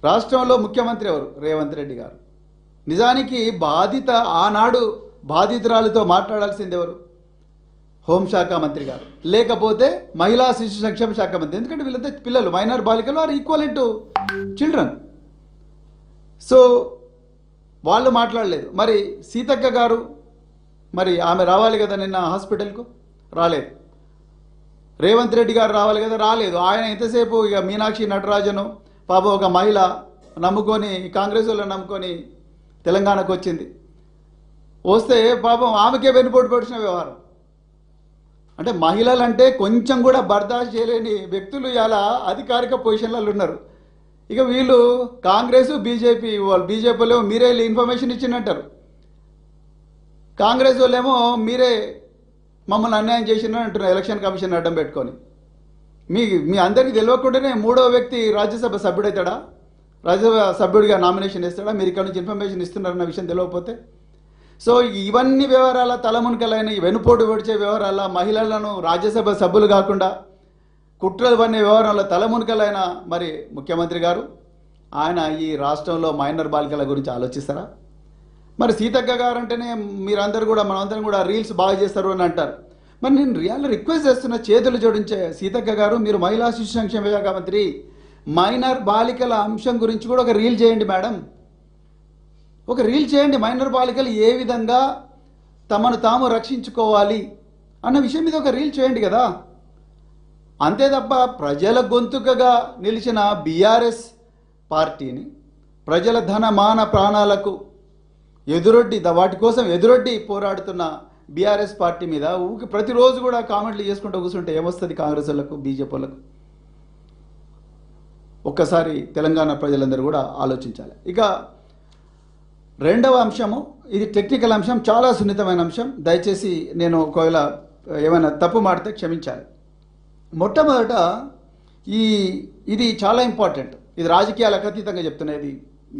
రాష్ట్రంలో ముఖ్యమంత్రి ఎవరు? రేవంత్ రెడ్డి గారు. నిజానికి ఆనాడు బాధితురాలతో మాట్లాడాల్సింది ఎవరు? హోంశాఖ మంత్రి గారు, లేకపోతే మహిళా శిశు సంక్షేమ శాఖ మంత్రి. ఎందుకంటే వీళ్ళంతా పిల్లలు, మైనర్ బాలికలు are equal to children. So వాళ్ళు మాట్లాడలేదు. మరి సీతక్క గారు, మరి ఆమె రావాలి కదా నిన్న హాస్పిటల్కు, రాలేదు. రేవంత్ రెడ్డి గారు రావాలి కదా, రాలేదు. ఆయన ఎంతసేపు ఇక మీనాక్షి నటరాజను పాపం ఒక మహిళ నమ్ముకొని, కాంగ్రెస్ వాళ్ళని నమ్ముకొని తెలంగాణకు వచ్చింది. వస్తే పాపం ఆమెకే వెనుపోటు పడిచిన వ్యవహారం. అంటే మహిళలంటే కొంచెం కూడా బర్దాష్ చేయలేని వ్యక్తులు ఇలా అధికారిక పొజిషన్లలో ఉన్నారు. ఇక వీళ్ళు కాంగ్రెస్ బీజేపీ వాళ్ళు మీరే ఇన్ఫర్మేషన్ ఇచ్చినట్టారు. కాంగ్రెస్ వాళ్ళేమో మీరే మమ్మల్ని అన్యాయం చేసినారు అంటున్నారు ఎలక్షన్ కమిషన్ అడ్డం పెట్టుకొని. మీ అందరికీ తెలియకుండానే మూడో వ్యక్తి రాజ్యసభ సభ్యుడవుతాడా? రాజ్యసభ సభ్యుడిగా నామినేషన్ ఇస్తాడా? మీరు ఇక్కడ నుంచి ఇన్ఫర్మేషన్ ఇస్తున్నారన్న విషయం తెలియకపోతే. సో ఇవన్నీ వ్యవహారాల తలమునకలైన వెనుపోటు పొడిచే వ్యవహారాల మహిళలను రాజ్యసభ సభ్యులు కాకుండా కుట్రలు పన్నే వ్యవహారంలో తలమునకలైన మరి ముఖ్యమంత్రి గారు, ఆయన ఈ రాష్ట్రంలో మైనర్ బాలికల గురించి ఆలోచిస్తారా? మరి సీతక్క గారు అంటేనే మీరందరూ కూడా, మనందరం కూడా రీల్స్ బాగా చేస్తారు అని అంటారు. మరి నేను రిక్వెస్ట్ చేస్తున్న, చేతులు జోడించే సీతక్క గారు, మీరు మహిళా శిశు సంక్షేమ శాఖ మంత్రి, మైనర్ బాలికల అంశం గురించి కూడా ఒక రీల్ చేయండి మేడం. ఒక రీల్ చేయండి. మైనర్ బాలికలు ఏ విధంగా తమను తాము రక్షించుకోవాలి అన్న విషయం మీద ఒక రీల్ చేయండి కదా. అంతే తప్ప ప్రజల గొంతుకగా నిలిచిన బీఆర్ఎస్ పార్టీని, ప్రజల ధన మాన ప్రాణాలకు వాటి కోసం ఎదురొడ్డి పోరాడుతున్న బీఆర్ఎస్ పార్టీ మీద ప్రతిరోజు కూడా కామెంట్లు చేసుకుంటూ కూర్చుంటే ఏమొస్తుంది కాంగ్రెస్ వాళ్ళకు, బీజేపీ వాళ్ళకు? ఒక్కసారి తెలంగాణ ప్రజలందరూ కూడా ఆలోచించాలి. ఇక రెండవ అంశము, ఇది టెక్నికల్ అంశం, చాలా సున్నితమైన అంశం. దయచేసి నేను ఒకవేళ ఏమైనా తప్పు మాడితే క్షమించాలి. మొట్టమొదట ఇది చాలా ఇంపార్టెంట్. ఇది రాజకీయాలకు అతీతంగా చెప్తున్నది,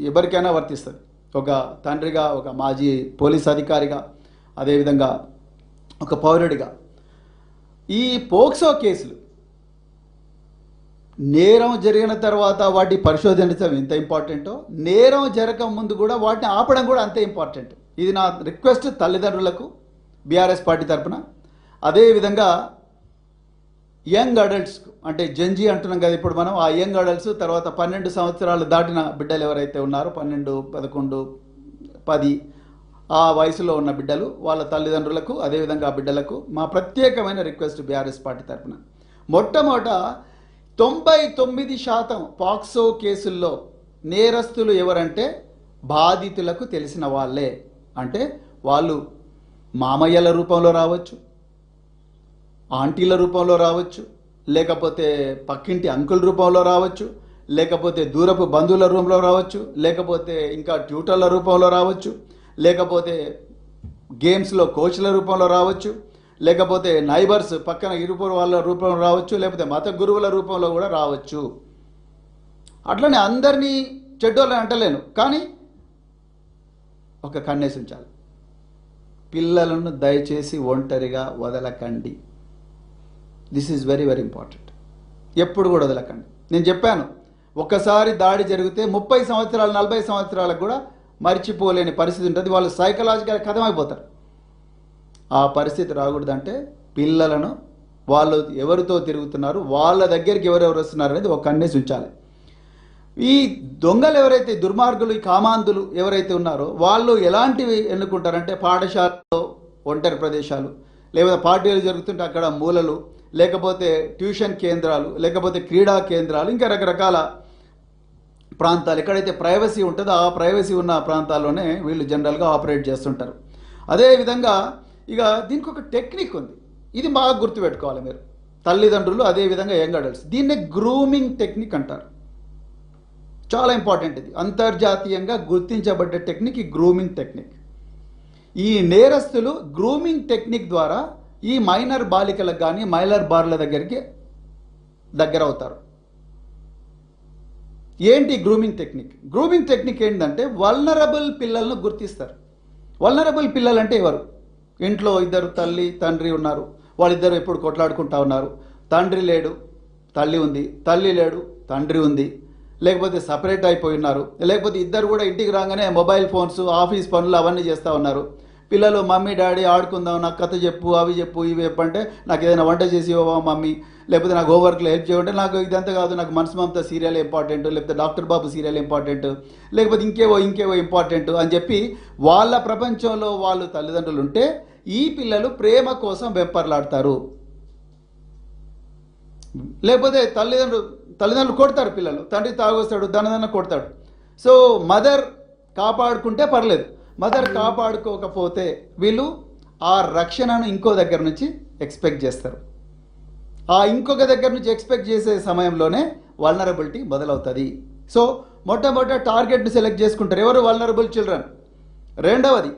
ఎవరికైనా వర్తిస్తుంది. ఒక తండ్రిగా, ఒక మాజీ పోలీస్ అధికారిగా, అదేవిధంగా ఒక పౌరుడిగా. ఈ పోక్సో కేసులు నేరం జరిగిన తర్వాత వాటి పరిశోధించడం ఎంత ఇంపార్టెంటో, నేరం జరగక ముందు కూడా వాటిని ఆపడం కూడా అంతే ఇంపార్టెంట్. ఇది నా రిక్వెస్ట్ తల్లిదండ్రులకు బీఆర్ఎస్ పార్టీ తరఫున. అదేవిధంగా యంగ్ అడల్ట్స్కు, అంటే జంజీ అంటున్నాం కదా ఇప్పుడు మనం, ఆ యంగ్ అడల్ట్స్, తర్వాత 12 సంవత్సరాలు దాటిన బిడ్డలు ఎవరైతే ఉన్నారో, 12, 11, 10 ఆ వయసులో ఉన్న బిడ్డలు, వాళ్ళ తల్లిదండ్రులకు, అదేవిధంగా ఆ బిడ్డలకు మా ప్రత్యేకమైన రిక్వెస్ట్ బీఆర్ఎస్ పార్టీ తరఫున. మొట్టమొదట 99% పాక్సో కేసుల్లో నేరస్తులు ఎవరంటే బాధితులకు తెలిసిన వాళ్ళే. అంటే వాళ్ళు మామయ్యల రూపంలో రావచ్చు, ఆంటీల రూపంలో రావచ్చు, లేకపోతే పక్కింటి అంకుల్ రూపంలో రావచ్చు, లేకపోతే దూరపు బంధువుల రూపంలో రావచ్చు, లేకపోతే ఇంకా ట్యూటర్ల రూపంలో రావచ్చు, లేకపోతే గేమ్స్లో కోచ్ల రూపంలో రావచ్చు, లేకపోతే నైబర్స్ పక్కన ఇరుపురు వాళ్ళ రూపంలో రావచ్చు, లేకపోతే మత గురువుల రూపంలో కూడా రావచ్చు. అట్లనే అందరినీ చెడ్డోళ్ళని అంటలేను, కానీ ఒక కన్నేసి ఉంచాలి. పిల్లలను దయచేసి ఒంటరిగా వదలకండి. This is very very important. ఎప్పుడు కూడా వదలకండి. నేను చెప్పాను, ఒక్కసారి దాడి జరిగితే 30 సంవత్సరాలు 40 సంవత్సరాలకు కూడా మర్చిపోలేని పరిస్థితి ఉంటుంది. వాళ్ళు సైకలాజికల్ కథమైపోతారు. ఆ పరిస్థితి రాకూడదంటే పిల్లలను, వాళ్ళు ఎవరితో తిరుగుతున్నారు, వాళ్ళ దగ్గరికి ఎవరెవరు వస్తున్నారు అనేది ఒక కన్నేసి ఉంచాలి. ఈ దొంగలు ఎవరైతే, దుర్మార్గులు, ఈ కామాంధులు ఎవరైతే ఉన్నారో వాళ్ళు ఎలాంటివి ఎన్నుకుంటారంటే పాఠశాలలో ఒంటరి ప్రదేశాలు, లేకపోతే పార్టీలు జరుగుతుంటే అక్కడ మూలలు, లేకపోతే ట్యూషన్ కేంద్రాలు, లేకపోతే క్రీడా కేంద్రాలు, ఇంకా రకరకాల ప్రాంతాలు ఎక్కడైతే ప్రైవసీ ఉంటుందో ఆ ప్రైవసీ ఉన్న ప్రాంతాల్లోనే వీళ్ళు జనరల్గా ఆపరేట్ చేస్తుంటారు. అదేవిధంగా ఇక దీనికి ఒక టెక్నిక్ ఉంది, ఇది బాగా గుర్తుపెట్టుకోవాలి మీరు తల్లిదండ్రులు, అదేవిధంగా యంగ్ అడల్ట్స్. దీన్నే గ్రూమింగ్ టెక్నిక్ అంటారు. చాలా ఇంపార్టెంట్. ఇది అంతర్జాతీయంగా గుర్తించబడ్డ టెక్నిక్, ఈ గ్రూమింగ్ టెక్నిక్. ఈ నేరస్తులు గ్రూమింగ్ టెక్నిక్ ద్వారా ఈ మైనర్ బాలికలకు కానీ మైనర్ బార్ల దగ్గర అవుతారు. ఏంటి గ్రూమింగ్ టెక్నిక్? గ్రూమింగ్ టెక్నిక్ ఏంటంటే వల్నరబుల్ పిల్లలను గుర్తిస్తారు. వల్నరబుల్ పిల్లలు అంటే ఎవరు? ఇంట్లో ఇద్దరు తల్లి తండ్రి ఉన్నారు, వాళ్ళిద్దరు ఎప్పుడు కొట్లాడుకుంటా ఉన్నారు. తండ్రి లేడు, తల్లి ఉంది, తల్లి లేడు, తండ్రి ఉంది, లేకపోతే సపరేట్ అయిపోయి ఉన్నారు, లేకపోతే ఇద్దరు కూడా ఇంటికి రాగానే మొబైల్ ఫోన్స్, ఆఫీస్ పనులు అవన్నీ చేస్తూ ఉన్నారు. పిల్లలు మమ్మీ డాడీ ఆడుకుందాం, నాకు కథ చెప్పు, అవి చెప్పు, ఇవి చెప్పు అంటే నాకు ఏదైనా వంట చేసి ఇవ్వవా మమ్మీ, లేకపోతే నాకు హోంవర్క్లో హెల్ప్ చేయమంటే నాకు ఇదంతా కాదు, నాకు మనసు మమత సీరియల్ ఇంపార్టెంట్, లేకపోతే డాక్టర్ బాబు సీరియల్ ఇంపార్టెంట్, లేకపోతే ఇంకేవో ఇంపార్టెంట్ అని చెప్పి వాళ్ళ ప్రపంచంలో వాళ్ళు తల్లిదండ్రులు ఉంటే ఈ పిల్లలు ప్రేమ కోసం వెంపర్లాడతారు. లేకపోతే తల్లిదండ్రులు కొడతారు పిల్లలు, తండ్రి తాగొస్తాడు, దనదన కొడతాడు. సో మదర్ కాపాడుకుంటే పర్లేదు, మదర్ కాపాడుకోకపోతే వీళ్ళు ఆ రక్షణను ఇంకో దగ్గర నుంచి ఎక్స్పెక్ట్ చేస్తారు. ఆ ఇంకొక దగ్గర నుంచి ఎక్స్పెక్ట్ చేసే సమయంలోనే వల్నరబిలిటీ మొదలవుతుంది. సో మొట్టమొదట టార్గెట్ని సెలెక్ట్ చేసుకుంటారు, ఎవరు? Vulnerable children. రెండవది,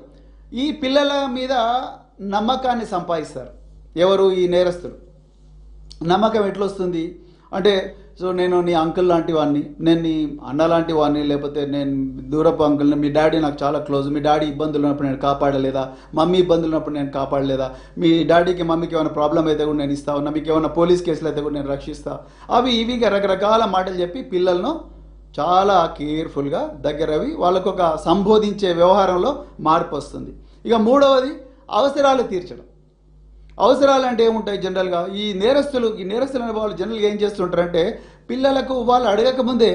ఈ పిల్లల మీద నమ్మకాన్ని సంపాదిస్తారు. ఎవరు? ఈ నేరస్తులు. నమ్మకం ఎట్లా వస్తుంది అంటే, సో నేను నీ అంకుల్ లాంటి వాడిని, నేను నీ అన్న లాంటి వాడిని, లేకపోతే నేను దూరపు అంకుల్ని, మీ డాడీ నాకు చాలా క్లోజ్, మీ డాడీ ఇబ్బందులు ఉన్నప్పుడు నేను కాపాడలేదా, మమ్మీ ఇబ్బందులు ఉన్నప్పుడు నేను కాపాడలేదా, మీ డాడీకి మమ్మీకి ఏమైనా ప్రాబ్లం అయితే కూడా నేను ఇస్తా ఉన్నా, మీకు ఏమైనా పోలీస్ కేసులు అయితే కూడా నేను రక్షిస్తా, అవి ఇవిగా రకరకాల మాటలు చెప్పి పిల్లలను చాలా కేర్ఫుల్గా దగ్గరవి వాళ్ళకు ఒక సంబోధించే వ్యవహారంలో మార్పు వస్తుంది. ఇక మూడవది, అవసరాలు తీర్చడం. అవసరాలు అంటే ఏముంటాయి జనరల్గా? ఈ నేరస్తులు అనే వాళ్ళు జనరల్గా ఏం చేస్తుంటారంటే, పిల్లలకు వాళ్ళు అడగకముందే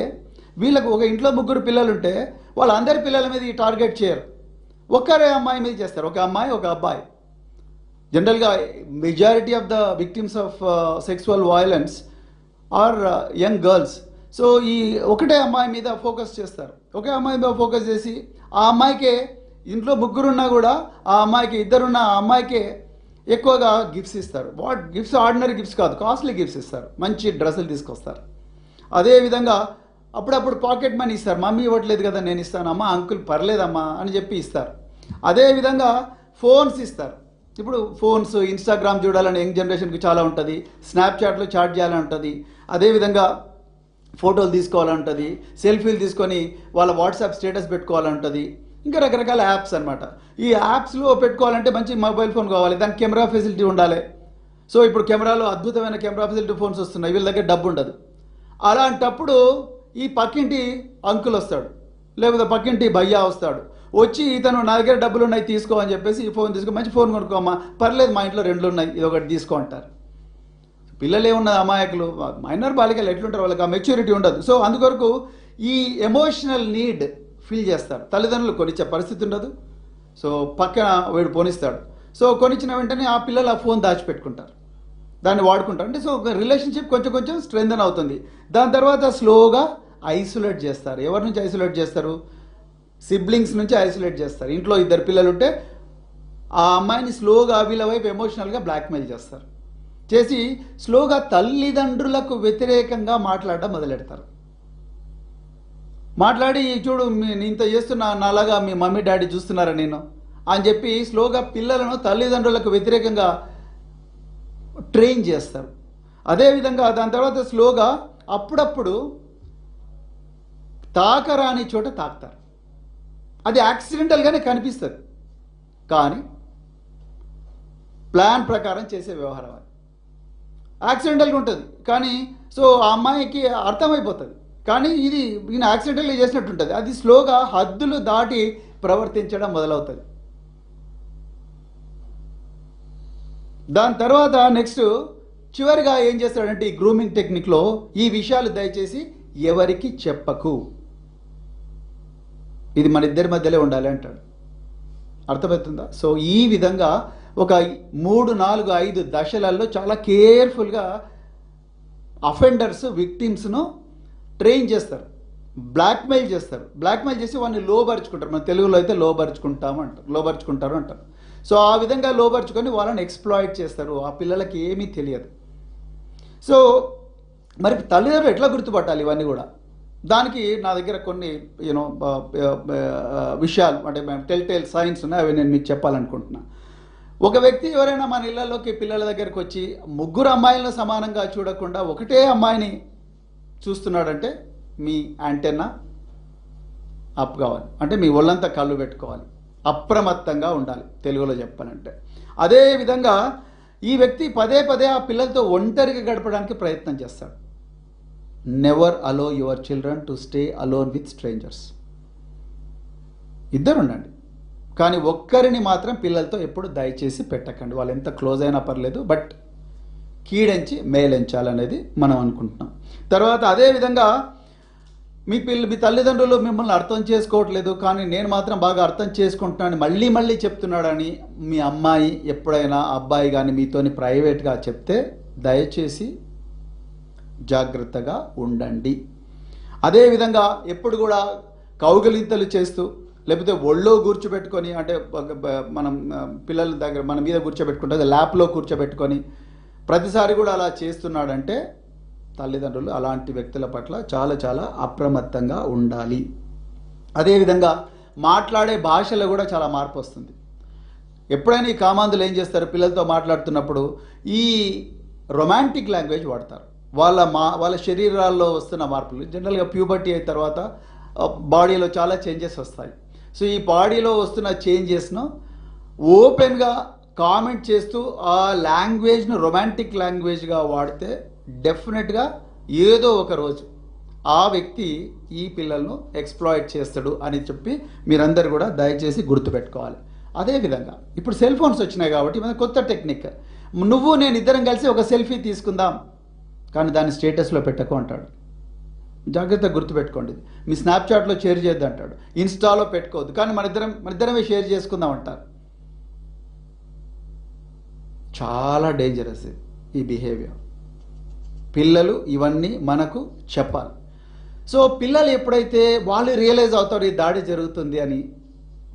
వీళ్ళకు ఒక ఇంట్లో ముగ్గురు పిల్లలు ఉంటే వాళ్ళందరి పిల్లల మీద ఈ టార్గెట్ చేయరు, ఒక్కరే అమ్మాయి మీద చేస్తారు. ఒక అమ్మాయి, ఒక అబ్బాయి. జనరల్గా majority of the victims of sexual violence are young girls. So ఈ ఒకటే అమ్మాయి మీద ఫోకస్ చేస్తారు. ఒకే అమ్మాయి మీద ఫోకస్ చేసి ఆ అమ్మాయికే, ఇంట్లో ముగ్గురున్నా కూడా ఆ అమ్మాయికి, ఇద్దరున్న ఆ అమ్మాయికే ఎక్కువగా గిఫ్ట్స్ ఇస్తారు. What gifts? ఆర్డినరీ గిఫ్ట్స్ కాదు, కాస్ట్లీ గిఫ్ట్స్ ఇస్తారు, మంచి డ్రెస్సులు తీసుకొస్తారు. అదేవిధంగా అప్పుడప్పుడు పాకెట్ మనీ ఇస్తారు, మమ్మీ ఇవ్వట్లేదు కదా నేను ఇస్తాను, అమ్మ అంకుల్ పర్లేదమ్మా అని చెప్పి ఇస్తారు. అదేవిధంగా ఫోన్స్ ఇస్తారు. ఇప్పుడు ఫోన్స్, ఇన్స్టాగ్రామ్ చూడాలని యంగ్ జనరేషన్కి చాలా ఉంటుంది, స్నాప్చాట్లో చాట్ చేయాలని ఉంటుంది, అదేవిధంగా ఫోటోలు తీసుకోవాలంటుంది, సెల్ఫీలు తీసుకొని వాళ్ళ వాట్సాప్ స్టేటస్ పెట్టుకోవాలంటుంది, ఇంకా రకరకాల యాప్స్ అనమాట. ఈ యాప్స్లో పెట్టుకోవాలంటే మంచి మొబైల్ ఫోన్ కావాలి, దానికి కెమెరా ఫెసిలిటీ ఉండాలి. సో ఇప్పుడు కెమెరాలో అద్భుతమైన కెమెరా ఫెసిలిటీ ఫోన్స్ వస్తున్నాయి, వీళ్ళ దగ్గర డబ్బు ఉండదు. అలాంటప్పుడు ఈ పక్కింటి అంకుల్ వస్తాడు, లేకపోతే పక్కింటి భయ్యా వస్తాడు, వచ్చి ఇతను నా దగ్గర డబ్బులు ఉన్నాయి తీసుకో అని చెప్పేసి ఈ ఫోన్ తీసుకో, మంచి ఫోన్ కొనుక్కోమ్మా, పర్లేదు మా ఇంట్లో 2 ఉన్నాయి, ఇది ఒకటి తీసుకో అంటారు. పిల్లలు ఏమున్నది, అమాయకులు, మైనర్ బాలికలు ఎట్లుంటారు, వాళ్ళకి ఆ మెచ్యూరిటీ ఉండదు. సో అందుకొరకు ఈ ఎమోషనల్ నీడ్ ఫీల్ చేస్తారు. తల్లిదండ్రులు కొనిచ్చే పరిస్థితి ఉండదు, సో పక్కన వీడు పోనిస్తాడు. సో కొనిచ్చిన వెంటనే ఆ పిల్లలు ఆ ఫోన్ దాచిపెట్టుకుంటారు, దాన్ని వాడుకుంటారు. అంటే సో రిలేషన్షిప్ కొంచెం స్ట్రెంథన్ అవుతుంది. దాని తర్వాత స్లోగా ఐసోలేట్ చేస్తారు. ఎవరి నుంచి ఐసోలేట్ చేస్తారు? సిబ్లింగ్స్ నుంచి ఐసోలేట్ చేస్తారు. ఇంట్లో 2 పిల్లలు ఉంటే ఆ అమ్మాయిని స్లోగా వీళ్ళ వైపు ఎమోషనల్గా బ్లాక్మెయిల్ చేస్తారు. చేసి స్లోగా తల్లిదండ్రులకు వ్యతిరేకంగా మాట్లాడడం మొదలెడతారు. మాట్లాడి, చూడు నేను ఇంత చేస్తున్నా, నాలాగా మీ మమ్మీ డాడీ చూస్తున్నారా నేను అని చెప్పి స్లోగా పిల్లలను తల్లిదండ్రులకు వ్యతిరేకంగా ట్రైన్ చేస్తారు. అదేవిధంగా దాని తర్వాత స్లోగా అప్పుడప్పుడు తాకరాని చోట తాకుతారు. అది యాక్సిడెంటల్గానే కనిపిస్తుంది, కానీ ప్లాన్ ప్రకారం చేసే వ్యవహారం అది. యాక్సిడెంటల్గా ఉంటుంది కానీ సో ఆ అమ్మాయికి అర్థమైపోతుంది, కానీ ఇది ఈయన యాక్సిడెంటల్గా చేసినట్టు ఉంటుంది. అది స్లోగా హద్దులు దాటి ప్రవర్తించడం మొదలవుతుంది. దాని తర్వాత నెక్స్ట్ చివరిగా ఏం చేస్తాడంటే, ఈ గ్రూమింగ్ టెక్నిక్లో ఈ విషయాలు దయచేసి ఎవరికి చెప్పకు, ఇది మన ఇద్దరి మధ్యలో ఉండాలి అంటాడు. అర్థమవుతుందా? సో ఈ విధంగా ఒక 3, 4, 5 దశలలో చాలా కేర్ఫుల్గా అఫెండర్స్ విక్టిమ్స్ను ట్రైన్ చేస్తారు, బ్లాక్మెయిల్ చేస్తారు. బ్లాక్మెయిల్ చేసి వాడిని లోబరుచుకుంటారు. మన తెలుగులో అయితే లోబరుచుకుంటారు అంటారు. సో ఆ విధంగా లోబరుచుకొని వాళ్ళని ఎక్స్ప్లాయిట్ చేస్తారు. ఆ పిల్లలకి ఏమీ తెలియదు. సో మరి తల్లిదండ్రులు ఎట్లా గుర్తుపట్టాలి ఇవన్నీ కూడా? దానికి నా దగ్గర కొన్ని విషయాలు, అంటే టెల్ సైన్స్ ఉన్నాయి, అవి నేను మీకు చెప్పాలనుకుంటున్నా. ఒక వ్యక్తి ఎవరైనా మన ఇళ్లలోకి పిల్లల దగ్గరికి వచ్చి 3 అమ్మాయిలను సమానంగా చూడకుండా ఒకటే అమ్మాయిని చూస్తున్నాడంటే మీ యాంటెన్నా అప్ కావాలి, అంటే మీ ఒళ్ళంతా కళ్ళు పెట్టుకోవాలి, అప్రమత్తంగా ఉండాలి తెలుగులో చెప్పాలంటే. అదేవిధంగా ఈ వ్యక్తి పదే ఆ పిల్లలతో ఒంటరిగా గడపడానికి ప్రయత్నం చేస్తాడు. Never allow your children to stay alone with strangers. ఇద్దరు ఉండండి, కానీ ఒక్కరిని మాత్రం పిల్లలతో ఎప్పుడు దయచేసి పెట్టకండి. వాళ్ళు ఎంత క్లోజ్ అయినా పర్లేదు, బట్ కీడెంచి మేలెంచాలనేది మనం అనుకుంటున్నాం. తర్వాత అదేవిధంగా మీ తల్లిదండ్రులు మిమ్మల్ని అర్థం చేసుకోవట్లేదు, కానీ నేను మాత్రం బాగా అర్థం చేసుకుంటున్నాను మళ్ళీ మళ్ళీ చెప్తున్నాడని మీ అమ్మాయి ఎప్పుడైనా అబ్బాయి కానీ మీతోని ప్రైవేట్గా చెప్తే దయచేసి జాగ్రత్తగా ఉండండి. అదేవిధంగా ఎప్పుడు కూడా కౌగిలింతలు చేస్తూ లేకపోతే ఒళ్ళో కూర్చోబెట్టుకొని, అంటే మనం పిల్లల దగ్గర మన మీద కూర్చోబెట్టుకుంటే ల్యాప్లో కూర్చోబెట్టుకొని ప్రతిసారి కూడా అలా చేస్తున్నాడంటే తల్లిదండ్రులు అలాంటి వ్యక్తుల పట్ల చాలా చాలా అప్రమత్తంగా ఉండాలి. అదేవిధంగా మాట్లాడే భాషలో కూడా చాలా మార్పు వస్తుంది. ఎప్పుడైనా ఈ కామాంధులు ఏం చేస్తారు, పిల్లలతో మాట్లాడుతున్నప్పుడు ఈ రొమాంటిక్ లాంగ్వేజ్ వాడతారు. వాళ్ళ శరీరాల్లో వస్తున్న మార్పులు జనరల్గా ప్యూబర్టీ అయిన తర్వాత బాడీలో చాలా చేంజెస్ వస్తాయి. సో ఈ బాడీలో వస్తున్న చేంజెస్ను ఓపెన్గా కామెంట్ చేస్తూ ఆ లాంగ్వేజ్ను రొమాంటిక్ లాంగ్వేజ్గా వాడితే డెఫినెట్గా ఏదో ఒక రోజు ఆ వ్యక్తి ఈ పిల్లలను ఎక్స్ప్లాయిట్ చేస్తాడు అని చెప్పి మీరందరూ కూడా దయచేసి గుర్తుపెట్టుకోవాలి. అదేవిధంగా ఇప్పుడు సెల్ ఫోన్స్ వచ్చినాయి కాబట్టి మన కొత్త టెక్నిక్, నువ్వు నేను ఇద్దరం కలిసి ఒక సెల్ఫీ తీసుకుందాం కానీ దాన్ని స్టేటస్లో పెట్టకు అంటాడు. జాగ్రత్తగా గుర్తుపెట్టుకోండి. మీ స్నాప్చాట్లో షేర్ చేయొద్దు అంటాడు, ఇన్స్టాలో పెట్టుకోవద్దు, కానీ మనిద్దరమే షేర్ చేసుకుందాం అంటారు. చాలా డేంజరస్ ఈ బిహేవియర్. పిల్లలు ఇవన్నీ మనకు చెప్పాలి. సో పిల్లలు ఎప్పుడైతే వాళ్ళు రియలైజ్ అవుతారు ఈ దాడి జరుగుతుంది అని,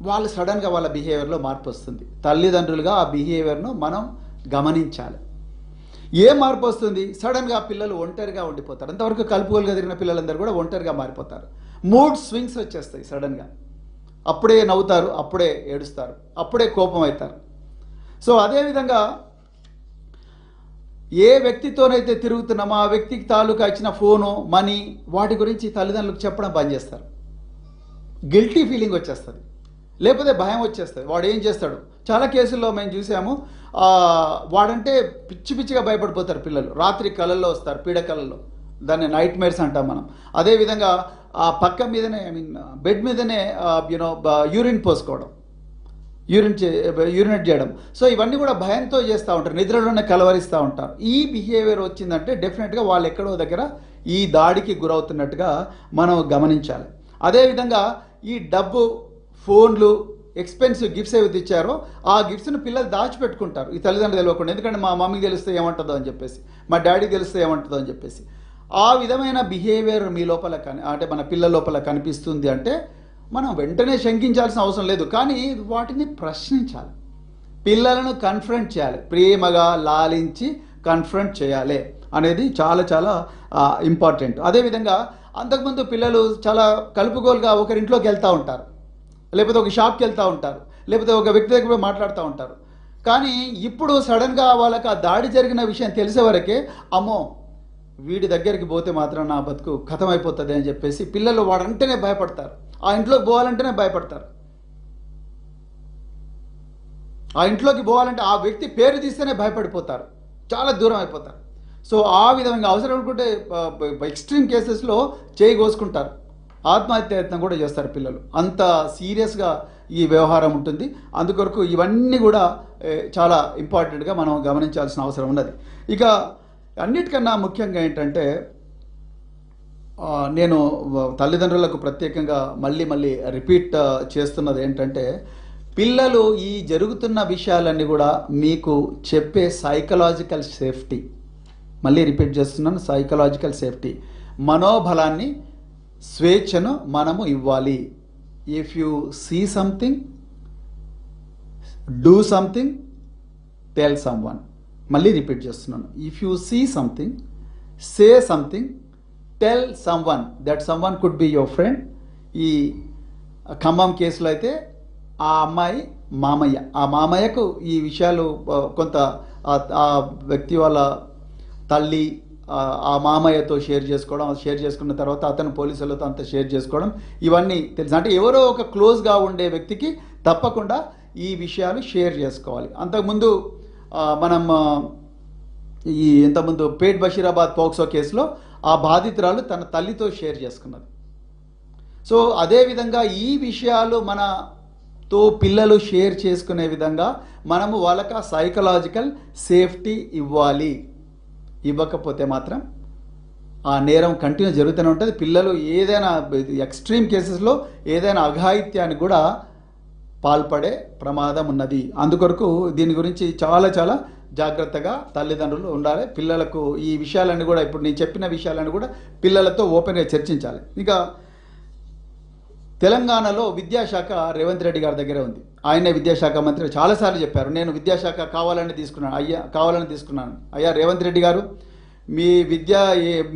వాళ్ళు సడన్గా వాళ్ళ బిహేవియర్లో మార్పు వస్తుంది. తల్లిదండ్రులుగా ఆ బిహేవియర్ను మనం గమనించాలి. ఏ మార్పు వస్తుంది, సడన్గా పిల్లలు ఒంటరిగా ఉండిపోతారు. అంతవరకు కలుపుకోలుగా తిరిగిన పిల్లలందరూ కూడా ఒంటరిగా మారిపోతారు. మూడ్ స్వింగ్స్ వచ్చేస్తాయి సడన్గా. అప్పుడే నవ్వుతారు, అప్పుడే ఏడుస్తారు, అప్పుడే కోపం అవుతారు. సో అదేవిధంగా ఏ వ్యక్తితోనైతే తిరుగుతున్నామో ఆ వ్యక్తికి తాలూకా ఇచ్చిన ఫోను, మనీ, వాటి గురించి తల్లిదండ్రులకు చెప్పడం బంద్ చేస్తారు. గిల్టీ ఫీలింగ్ వచ్చేస్తుంది, లేకపోతే భయం వచ్చేస్తుంది. వాడు ఏం చేస్తాడు, చాలా కేసుల్లో మేము చూసాము, వాడంటే పిచ్చి పిచ్చిగా భయపడిపోతారు పిల్లలు. రాత్రి కళల్లో వస్తారు, పీడ కళల్లో, దాన్ని నైట్ మేర్స్ అంటాం మనం. అదేవిధంగా ఆ పక్క మీదనే బెడ్ మీదనే యూరిన్ పోసుకోవడం, యూరినేట్ చేయడం. సో ఇవన్నీ కూడా భయంతో చేస్తూ ఉంటారు, నిద్రలోనే కలవరిస్తూ ఉంటారు. ఈ బిహేవియర్ వచ్చిందంటే డెఫినెట్గా వాళ్ళు ఎక్కడో దగ్గర ఈ దాడికి గురవుతున్నట్టుగా మనం గమనించాలి. అదేవిధంగా ఈ డబ్బు, ఫోన్లు, ఎక్స్పెన్సివ్ గిఫ్ట్స్ ఏవైతే ఇచ్చారో ఆ గిఫ్ట్స్ను పిల్లలు దాచిపెట్టుకుంటారు ఈ తల్లిదండ్రులు తెలియకుండా. ఎందుకంటే మా మమ్మీకి తెలిస్తే ఏమంటుందో అని చెప్పేసి, మా డాడీకి తెలిస్తే ఏమంటుందో అని చెప్పేసి. ఆ విధమైన బిహేవియర్ మీ లోపల అంటే మన పిల్లల లోపల కనిపిస్తుంది అంటే మనం వెంటనే శంకించాల్సిన అవసరం లేదు, కానీ వాటిని ప్రశ్నించాలి. పిల్లలను కన్ఫ్రంట్ చేయాలి, ప్రేమగా లాలించి కన్ఫ్రంట్ చేయాలి అనేది చాలా చాలా ఇంపార్టెంట్. అదేవిధంగా అంతకుముందు పిల్లలు చాలా కలుపుగోలుగా ఒకరింట్లోకి వెళ్తూ ఉంటారు, లేకపోతే ఒక షాప్కి వెళ్తూ ఉంటారు, లేకపోతే ఒక వ్యక్తి దగ్గర మాట్లాడుతూ ఉంటారు. కానీ ఇప్పుడు సడన్గా వాళ్ళకి ఆ దాడి జరిగిన విషయం తెలిసే వరకే అమ్మో వీడి దగ్గరికి పోతే మాత్రం నా బతుకు ఖతమైపోతుంది అని చెప్పేసి పిల్లలు వాడంటేనే భయపడతారు. ఆ ఇంట్లోకి పోవాలంటేనే భయపడతారు. ఆ ఇంట్లోకి పోవాలంటే ఆ వ్యక్తి పేరు తీస్తేనే భయపడిపోతారు, చాలా దూరం అయిపోతారు. సో ఆ విధంగా అవసరం అనుకుంటే ఎక్స్ట్రీమ్ కేసెస్లో చేయి కోసుకుంటారు, ఆత్మహత్య యత్నం కూడా చేస్తారు పిల్లలు. అంత సీరియస్గా ఈ వ్యవహారం ఉంటుంది. అందుకొరకు ఇవన్నీ కూడా చాలా ఇంపార్టెంట్గా మనం గమనించాల్సిన అవసరం ఉన్నది. ఇక అన్నిటికన్నా ముఖ్యంగా ఏంటంటే నేను తల్లిదండ్రులకు ప్రత్యేకంగా మళ్ళీ మళ్ళీ రిపీట్ చేస్తున్నది ఏంటంటే, పిల్లలు ఈ జరుగుతున్న విషయాలన్నీ కూడా మీకు చెప్పే సైకలాజికల్ సేఫ్టీ, మళ్ళీ రిపీట్ చేస్తున్నాను, సైకలాజికల్ సేఫ్టీ, మనోబలాన్ని, స్వేచ్ఛను మనము ఇవ్వాలి. If you see something, do something, tell someone. మళ్ళీ రిపీట్ చేస్తున్నాను, if you see something, say something, tell someone. That someone could be your friend. ఈ ఖమ్మం కేసులో అయితే ఆ అమ్మాయి మామయ్య, ఆ మామయ్యకు ఈ విషయాలు కొంత ఆ వ్యక్తి వాళ్ళ తల్లి ఆ మామయ్యతో షేర్ చేసుకోవడం, షేర్ చేసుకున్న తర్వాత అతను పోలీసులతో అంతా షేర్ చేసుకోవడం, ఇవన్నీ తెలుసు. అంటే ఎవరో ఒక క్లోజ్గా ఉండే వ్యక్తికి తప్పకుండా ఈ విషయాలు షేర్ చేసుకోవాలి. అంతకుముందు మనం ఇంతకుముందు పేట్ బషీరాబాద్ పోక్సో కేసులో ఆ బాధితురాలు తన తల్లితో షేర్ చేసుకున్నది. సో అదేవిధంగా ఈ విషయాలు మనతో పిల్లలు షేర్ చేసుకునే విధంగా మనము వాళ్ళకి ఆ సైకలాజికల్ సేఫ్టీ ఇవ్వాలి. ఇవ్వకపోతే మాత్రం ఆ నేరం కంటిన్యూ జరుగుతూనే ఉంటుంది. పిల్లలు ఏదైనా ఎక్స్ట్రీమ్ కేసెస్లో ఏదైనా అఘాయిత్యానికి కూడా పాల్పడే ప్రమాదం ఉన్నది. అందుకొరకు దీని గురించి చాలా చాలా జాగ్రత్తగా తల్లిదండ్రులు ఉండాలి. పిల్లలకు ఈ విషయాలన్నీ కూడా, ఇప్పుడు నేను చెప్పిన విషయాలన్నీ కూడా పిల్లలతో ఓపెన్గా చర్చించాలి. ఇక తెలంగాణలో విద్యాశాఖ రేవంత్ రెడ్డి గారి దగ్గరే ఉంది. ఆయనే విద్యాశాఖ మంత్రి. చాలాసార్లు చెప్పారు, నేను విద్యాశాఖ కావాలని తీసుకున్నాను. అయ్యా రేవంత్ రెడ్డి గారు, మీ విద్య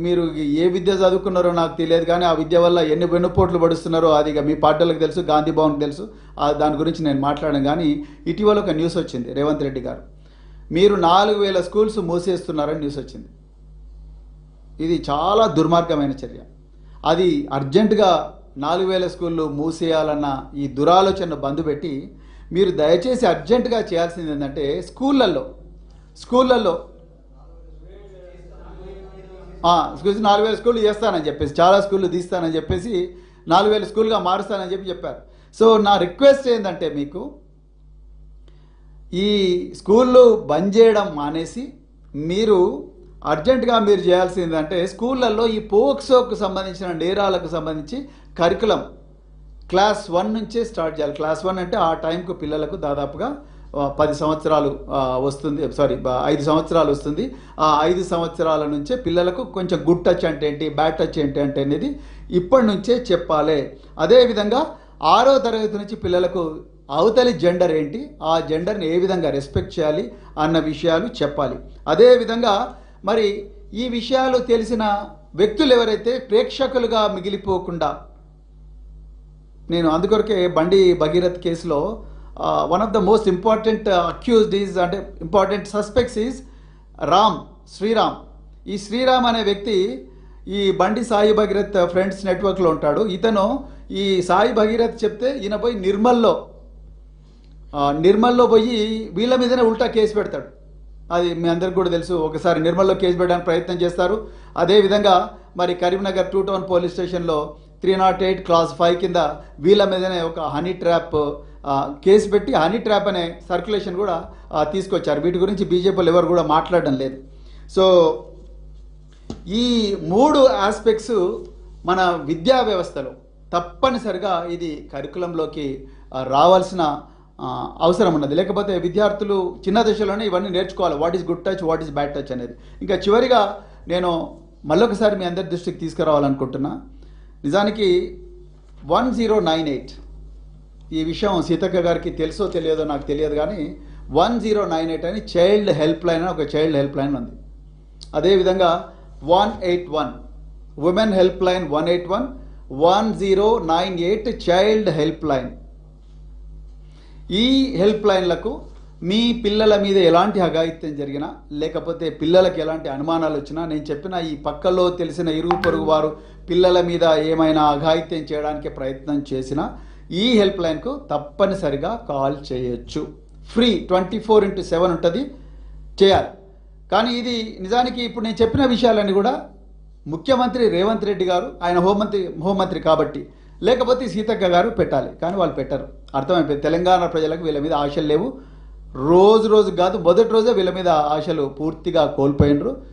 మీరు ఏ విద్య చదువుకున్నారో నాకు తెలియదు, కానీ ఆ విద్య వల్ల ఎన్ని వెన్నుపోట్లు పడుస్తున్నారో అది ఇక మీ పార్టీలకు తెలుసు, గాంధీ భవన్కి తెలుసు. దాని గురించి నేను మాట్లాడాను. కానీ ఇటీవల ఒక న్యూస్ వచ్చింది, రేవంత్ రెడ్డి గారు మీరు 4000 స్కూల్స్ మూసేస్తున్నారని న్యూస్ వచ్చింది. ఇది చాలా దుర్మార్గమైన చర్య. అది అర్జెంటుగా 4000 స్కూళ్ళు మూసేయాలన్న ఈ దురాలోచన బంద్ పెట్టి మీరు దయచేసి అర్జెంటుగా చేయాల్సింది ఏంటంటే స్కూళ్ళల్లో 4000 స్కూళ్ళు చేస్తానని చెప్పేసి, చాలా స్కూళ్ళు తీస్తానని చెప్పేసి 4000 స్కూల్గా మారుస్తానని చెప్పారు. సో నా రిక్వెస్ట్ ఏంటంటే, మీకు ఈ స్కూళ్ళు బంద్ చేయడం మానేసి మీరు అర్జెంటుగా మీరు చేయాల్సిందంటే స్కూళ్ళల్లో ఈ పోక్సోకు సంబంధించిన నేరాలకు సంబంధించి కరికులం క్లాస్ 1 నుంచే స్టార్ట్ చేయాలి. క్లాస్ 1 అంటే ఆ టైంకు పిల్లలకు దాదాపుగా 10 సంవత్సరాలు వస్తుంది, 5 సంవత్సరాలు వస్తుంది. ఆ 5 సంవత్సరాల నుంచే పిల్లలకు కొంచెం గుడ్ టచ్ అంటే ఏంటి, బ్యాడ్ టచ్ ఏంటి అంటే అనేది ఇప్పటి నుంచే చెప్పాలి. అదేవిధంగా 6వ తరగతి నుంచి పిల్లలకు అవతలి జెండర్ ఏంటి, ఆ జెండర్ని ఏ విధంగా రెస్పెక్ట్ చేయాలి అన్న విషయాలు చెప్పాలి. అదేవిధంగా మరి ఈ విషయాలు తెలిసిన వ్యక్తులు ఎవరైతే ప్రేక్షకులుగా మిగిలిపోకుండా, నేను అందుకొరకే బండి భగీరథ్ కేసులో one of the most important accused is, అంటే ఇంపార్టెంట్ సస్పెక్ట్స్ ఈజ్ శ్రీరామ్. ఈ శ్రీరామ్ అనే వ్యక్తి ఈ బండి సాయి భగీరథ్ ఫ్రెండ్స్ నెట్వర్క్లో ఉంటాడు. ఇతను ఈ సాయి భగీరథ్ చెప్తే ఈయన పోయి నిర్మల్లో పోయి వీళ్ళ మీదనే ఉల్టా కేసు పెడతాడు. అది మీ అందరికి కూడా తెలుసు. ఒకసారి నిర్మల్లో కేసు పెట్టడానికి ప్రయత్నం చేస్తారు. అదేవిధంగా మరి కరీంనగర్ 2 టౌన్ పోలీస్ స్టేషన్లో 308 క్లాస్ 5 కింద వీళ్ళ మీదనే ఒక హనీ ట్రాప్ కేసు పెట్టి హనీ ట్రాప్ అనే సర్క్యులేషన్ కూడా తీసుకొచ్చారు. వీటి గురించి బీజేపీలు ఎవరు కూడా మాట్లాడడం లేదు. సో ఈ 3 ఆస్పెక్ట్స్ మన విద్యా వ్యవస్థలో తప్పనిసరిగా ఇది కరికులంలోకి రావాల్సిన అవసరం ఉన్నది. లేకపోతే విద్యార్థులు చిన్న దశలోనే ఇవన్నీ నేర్చుకోవాలి, what is good touch, what is bad touch అనేది. ఇంకా చివరిగా నేను మళ్ళొకసారి మీ అందరి దృష్టికి తీసుకురావాలనుకుంటున్నా. నిజానికి 1098 ఈ విషయం సీతక్క గారికి తెలుసో తెలియదో నాకు తెలియదు, కానీ 1098 అని చైల్డ్ హెల్ప్ లైన్ అని ఒక చైల్డ్ హెల్ప్ లైన్ ఉంది. అదేవిధంగా 181 women help line, 181 1098 child help line. ఈ హెల్ప్ లైన్లకు మీ పిల్లల మీద ఎలాంటి అఘాయిత్యం జరిగినా, లేకపోతే పిల్లలకు ఎలాంటి అనుమానాలు వచ్చినా, నేను చెప్పిన ఈ పక్కలో తెలిసిన ఇరుగు పొరుగు వారు పిల్లల మీద ఏమైనా అఘాయిత్యం చేయడానికి ప్రయత్నం చేసినా ఈ హెల్ప్ లైన్కు తప్పనిసరిగా కాల్ చేయొచ్చు. ఫ్రీ, 24/7 ఉంటుంది, చేయాలి. కానీ ఇది నిజానికి ఇప్పుడు నేను చెప్పిన విషయాలన్నీ కూడా ముఖ్యమంత్రి రేవంత్ రెడ్డి గారు, ఆయన హోంమంత్రి కాబట్టి, లేకపోతే సీతక్క గారు పెట్టాలి. కానీ వాళ్ళు పెట్టరు. అర్థమైపోయింది. తెలంగాణ ప్రజలకు వీళ్ళ మీద ఆశలు లేవు. రోజు కాదు, మొదటి రోజే వీళ్ళ మీద ఆశలు పూర్తిగా కోల్పోయినరు.